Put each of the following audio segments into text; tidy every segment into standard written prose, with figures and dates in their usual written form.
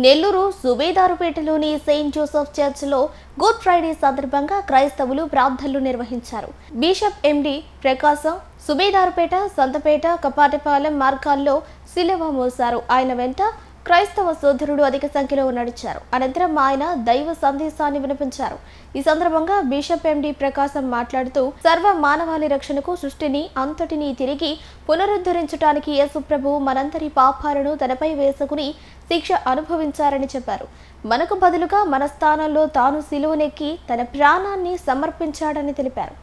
Nellore సుబేదారుపేటలోని Saint Joseph చర్చ్లో good Friday సందర్భంగా క్రైస్తవులు ప్రార్థనలు నిర్వహించారు. బిషప్ ఎండి ప్రకాశం సుబేదారుపేట, సంతపేట, కపాటిపాలెం మార్గాల్లో శిలువ మోశారు. ఆయన వెంట క్రైస్తవ సోదరుడు అధిక సంఖ్యలో నడిచారు. అనంతరం ఆయన దైవ సందేశాన్ని వినిపించారు. ఈ సందర్భంగా బిషప్ ఎండి ప్రకాశం మాట్లాడుతూ సర్వ మానవాళి రక్షణకు సృష్టిని అంతటినీ తిరిగి పునరుద్ధరించడానికి యేసు ప్రభువు మనందరి పాపాలను తనపై వేసుకుని శిక్ష అనుభవించారని చెప్పారు. మనకు బదులుగా మన స్థానంలో తాను సిలువనెక్కి తన ప్రాణాన్ని సమర్పించాడని తెలిపారు.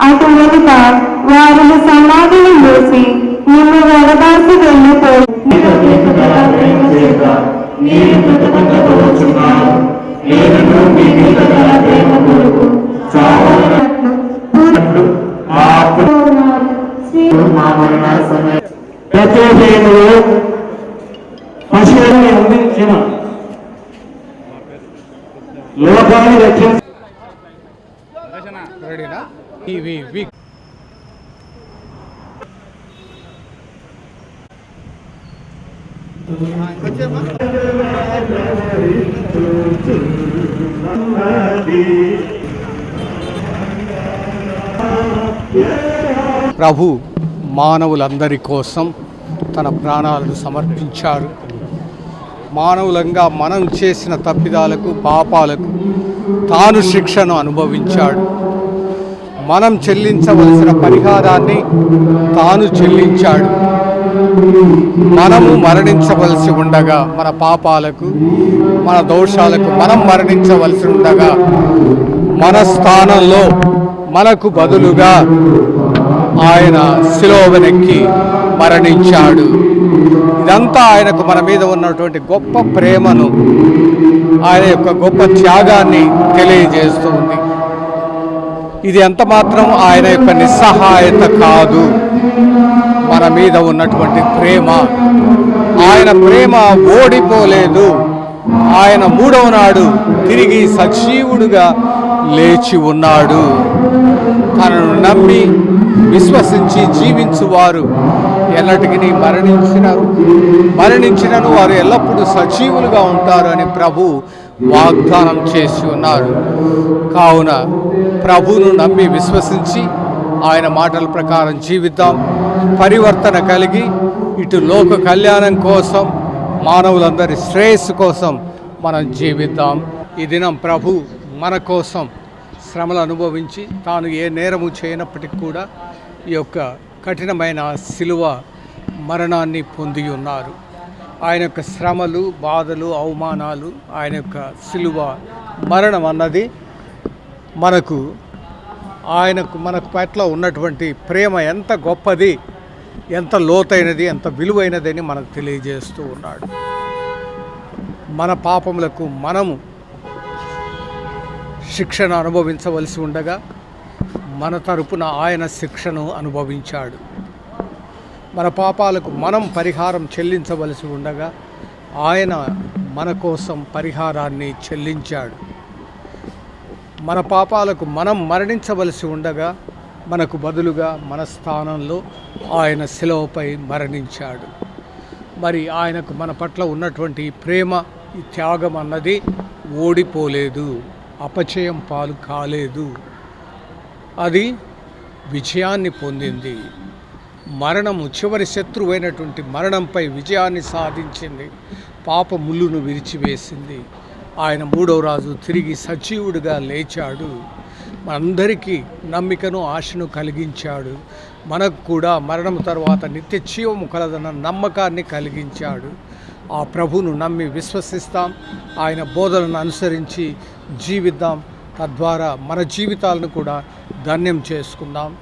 అటువనుక వారిని సమాధిని వేసి నిన్ను వెడబాసి వెళ్ళిపోయి పశువులను అందించిన లోకాన్ని రక్షించ ప్రభు మానవులందరి కోసం తన ప్రాణాలను సమర్పించారు. మానవులంగా మనం చేసిన తప్పిదాలకు, పాపాలకు తాను శిక్షను అనుభవించాడు. మనం చెల్లించవలసిన పరిహారాన్ని తాను చెల్లించాడు. మనము మరణించవలసి ఉండగా, మన పాపాలకు, మన దోషాలకు మనం మరణించవలసి ఉండగా, మన స్థానంలో మనకు బదులుగా ఆయన శిలువనెక్కి మరణించాడు. ఇదంతా ఆయనకు మన మీద ఉన్నటువంటి గొప్ప ప్రేమను, ఆయన యొక్క గొప్ప త్యాగాన్ని తెలియజేస్తుంది. ఇది ఎంత మాత్రం ఆయన యొక్క నిస్సహాయత కాదు, మన మీద ఉన్నటువంటి ప్రేమ. ఆయన ప్రేమ ఓడిపోలేదు. ఆయన మూడవ నాడు తిరిగి సజీవుడుగా లేచి ఉన్నాడు. తనను నమ్మి విశ్వసించి జీవించువారు ఎన్నటికీ మరణించినను వారు ఎల్లప్పుడూ సజీవులుగా ఉంటారు అని ప్రభు వాగ్దానం చేసి ఉన్నారు. కావున ప్రభువును నమ్మి విశ్వసించి ఆయన మాటల ప్రకారం జీవిద్దాం. పరివర్తన కలిగి ఇటు లోక కళ్యాణం కోసం, మానవులందరి శ్రేయస్సు కోసం మనం జీవిద్దాం. ఈ దినం ప్రభు మన కోసం శ్రమలు అనుభవించి తాను ఏ నేరము చేయనప్పటికీ కూడా ఈ యొక్క కఠినమైన శిలువ మరణాన్ని పొంది ఉన్నారు. ఆయన యొక్క శ్రమలు, బాధలు, అవమానాలు, ఆయన యొక్క శిలువ మరణం అన్నది మనకు మనకు పట్ల ఉన్నటువంటి ప్రేమ ఎంత గొప్పది, ఎంత లోతైనది, ఎంత విలువైనది అని మనకు తెలియజేస్తూ ఉన్నాడు. మన పాపములకు మనము శిక్షను అనుభవించవలసి ఉండగా మన తరపున ఆయన శిక్షను అనుభవించాడు. మన పాపాలకు మనం పరిహారం చెల్లించవలసి ఉండగా ఆయన మన కోసం పరిహారాన్ని చెల్లించాడు. మన పాపాలకు మనం మరణించవలసి ఉండగా మనకు బదులుగా మన స్థానంలో ఆయన శిలువపై మరణించాడు. మరి ఆయనకు మన పట్ల ఉన్నటువంటి ప్రేమ, ఈ త్యాగం అన్నది ఓడిపోలేదు, అపచయం పాలు కాలేదు, అది విజయాన్ని పొందింది. మరణము చివరి శత్రువైనటువంటి మరణంపై విజయాన్ని సాధించింది. పాప ముళ్ళును విరిచివేసింది. ఆయన మూడవ రాజు తిరిగి సజీవుడిగా లేచాడు. మనందరికీ నమ్మికను ఆశను కలిగించాడు. మనకు కూడా మరణం తర్వాత నిత్య జీవము కలదన్న నమ్మకాన్ని కలిగించాడు. ఆ ప్రభువును నమ్మి విశ్వసిస్తాం, ఆయన బోధనను అనుసరించి జీవిద్దాం. తద్వారా మన జీవితాలను కూడా ధన్యం చేసుకుందాం.